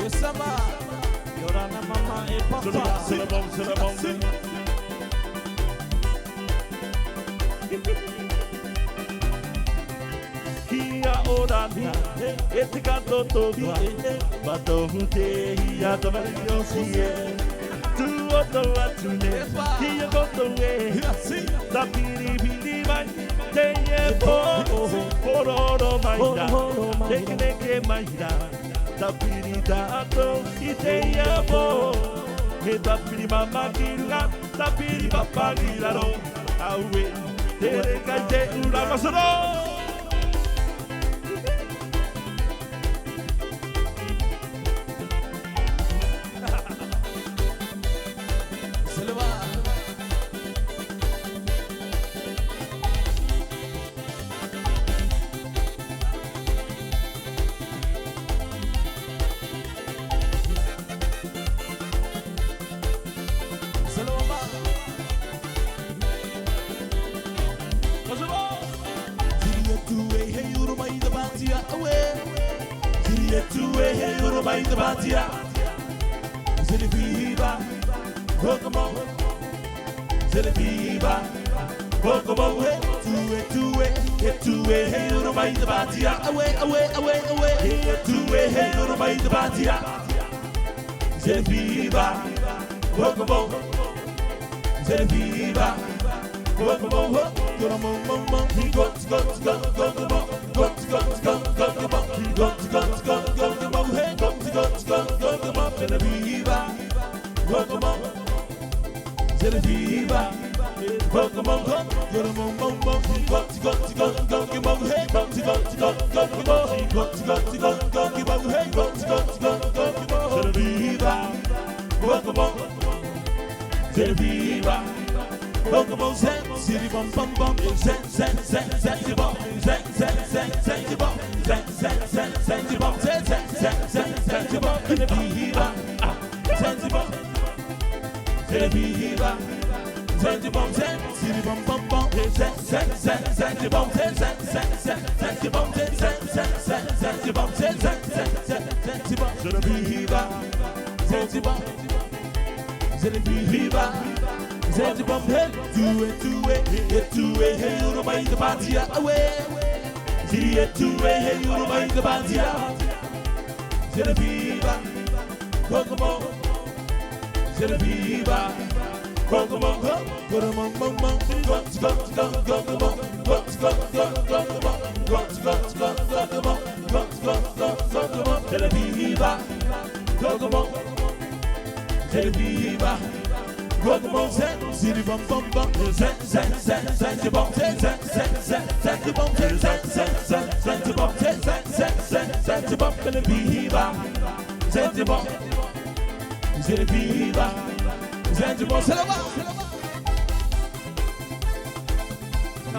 Sama. Yorana mama e papa. Syllabum. Kia ora ni, e te kato tobi, bato hute ia te mariosi e. Tu oto atu ne, kia koto e, ta piri piri mai, te e po, pororo mai da, te neke mai da, ta piri tato, i te e po, e ta piri mama kirunga, ta piri papa kiraro, aue, te reka te ura masoro.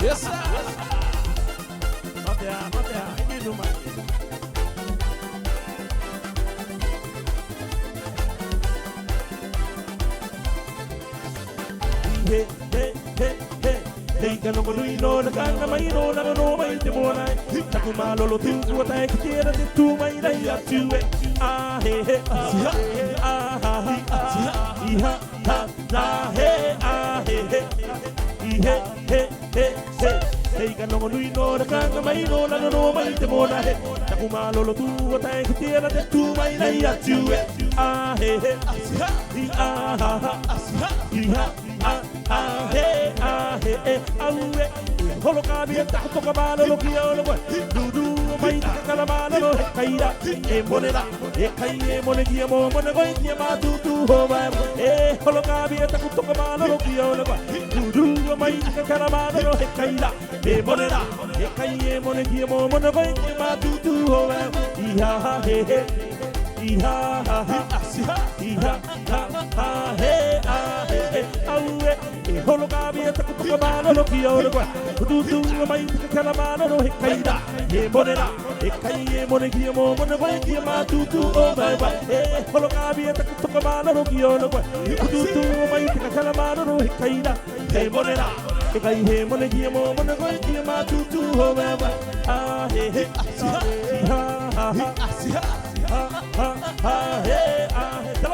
Yes, sir. Hey, hey, hey, hey. Hey, can nobody know the kind of my know that no my the more I Takuma lolo things what I care the two my life to it. Ah, hey, hey, ah, hey, ah, ha, ha, hey, ah, hey, hey, hey, hey, hey, hey. Hey, can nobody know the kind of my know that no my the more I Takuma lolo two what I care the two my life to it. Ah, hey, hey, ah, ha, ah, hey, awe. Holoka bi ta to ka balo lo kiyo lo dudu mai ta kala balo lo kaida e moneda e kai e monegi mo monego e ma tu ho ba e holoka bi ta to ka balo lo kiyo lo dudu mai ta kala balo lo kaida e moneda e kai e monegi mo monego e ma tu ho ba iha he he iha ha iha ha he awe holoka bi ta to ka balo lo kiyo lo dudu mai ta kala balo lo kaida e moneda e kai e monegi mo monego e ma tu ho ba e holoka bi ta to ka balo lo kiyo lo dudu mai ta kala balo lo kaida e moneda e kai e monegi mo monego e ma tu ho ba ah he he Tell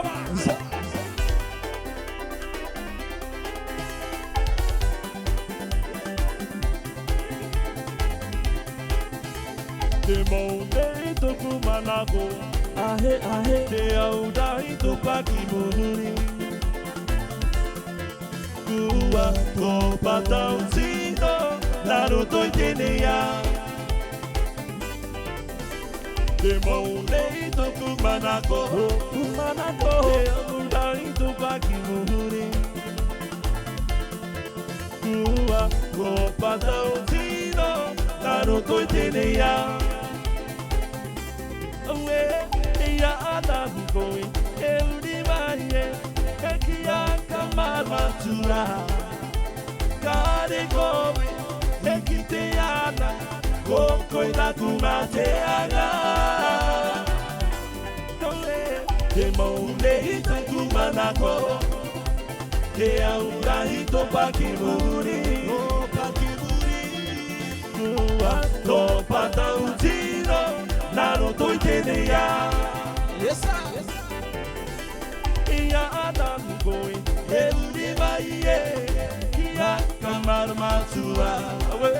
them Demone to kumanago, te audai to pakimuri. Kua to pataucino, naruto itenea. Demone to kumanago, te audai to pakimuri. Kua to pataucino, naruto itenea. Ya adamu koi eudi maye kakia kamar matura kare koi ekite ana koi na kumate aga tole demone hito kumanako te aura hito pakimuri to patautino naruto itenea. Yes, sir. Iya adam koi eudi maye kia kamar matua we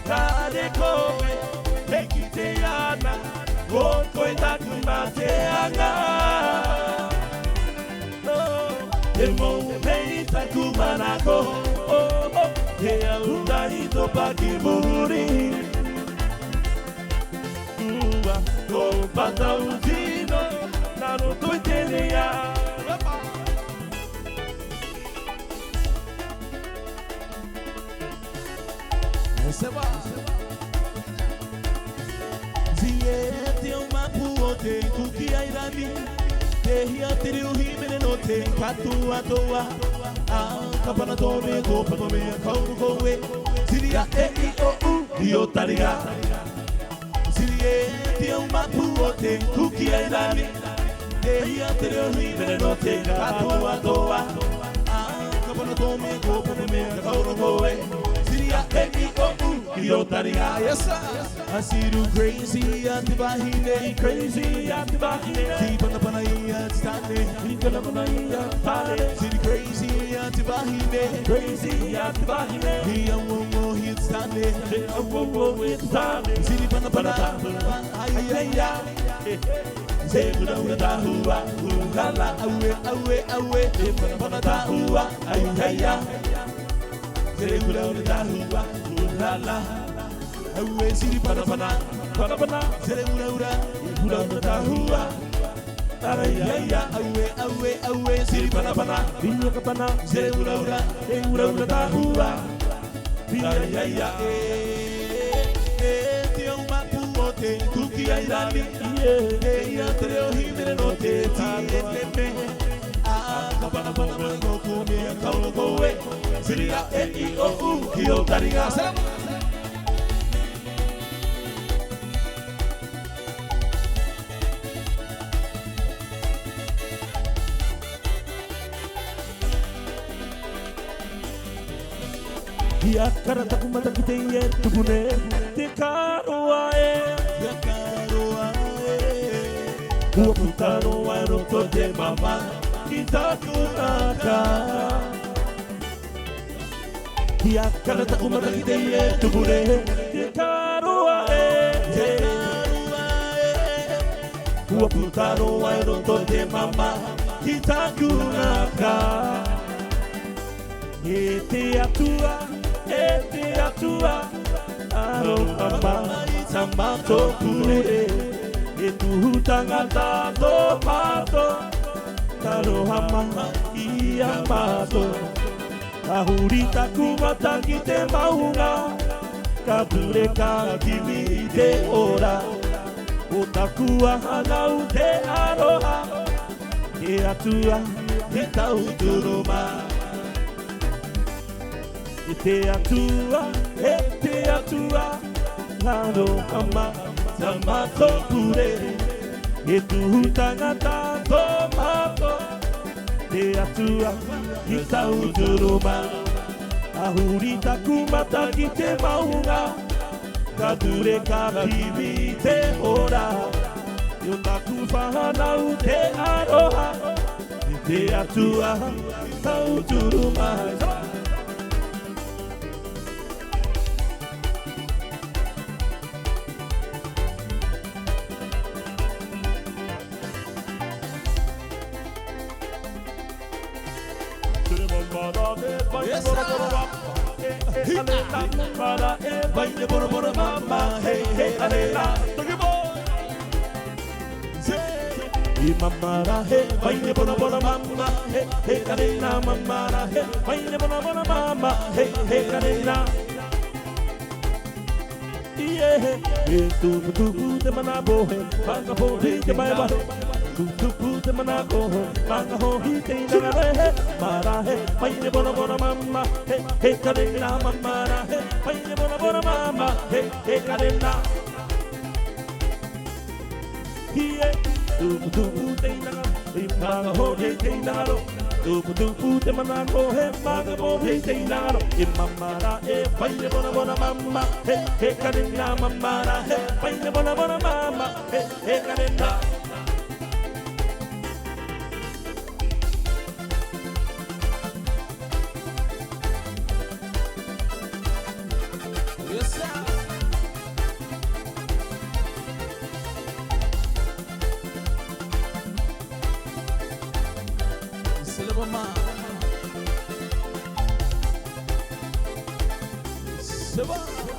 kade koi ekite ana koi takumate aga no emo mei takumanako oh te audai to pakimuri to patautino naruto itenea. Ziete uma puote kukia irani te hiatiri uhimene no te katua toa kapana tome kopa tome kauru kowe siria i otaria sirie uma puote kukia irani te hiatiri uhimene no te katua toa kapana tome kopa tome kauru kowe siria Yotaria, yes sir. I see you crazy at the bahine, crazy at the bahine. Keep on the panaya standing, keep on the panaya standing. See the crazy at the bahine, crazy at the bahine. He a wo he standing, he a wo he standing. See the panaya, ayaya. Say buda hua, la la, awe. The panaya hua, ayaya. Say buda hua. La la, awe siri pana, sere ura tahua. Araya, awe siri pana, binya kapana, sere ura tahua. Araya, te uma puote, kuki airani, ya treo himene no te ti. Kapana go kumi kaulo kowe, siri a kio taringa. Ya karata kumata kiteye tubune te karoae Uaputano wa roto de mama kitakunaka Ya karata kumata kiteye tubune te karoae Uaputano wa roto de mama kitakunaka Ete atua aroma samato kure etu tangata tomato karohama iamato ahurita kumata kite maunga kabure ka kimi te ora otakua hanau te aroha e atua kita uturoma Ete atua, lado ama, samato kure, etu tangata tomato. Ete atua, kita uturuma, ahurita kumata kite maunga, kadure kapimi te ora, Eu taku fahana o te aroha te atua tau turu mai Vai bora bora mama, hey hey alela. E mamara hey, vai bora bora mama, hey hey alela mamara hey, vai bora bora mama, hey hey alela. Yeah, tu te manabo hey, manga po hey te mai ba. Tu te manabo hey, manga ho hey te nagare hey, mara hey, vai bora mama, hey hey alela mamara hey, vai bora mama, hey hey alela. Yeah. Tupu te nanga, maga ho he te naro. Tupu te manako he maga ho he te naro. E mamara e vai le bona mama, he he karina mamara he vai le bona mama, he he karina. Yes sir. Silverman. Silver.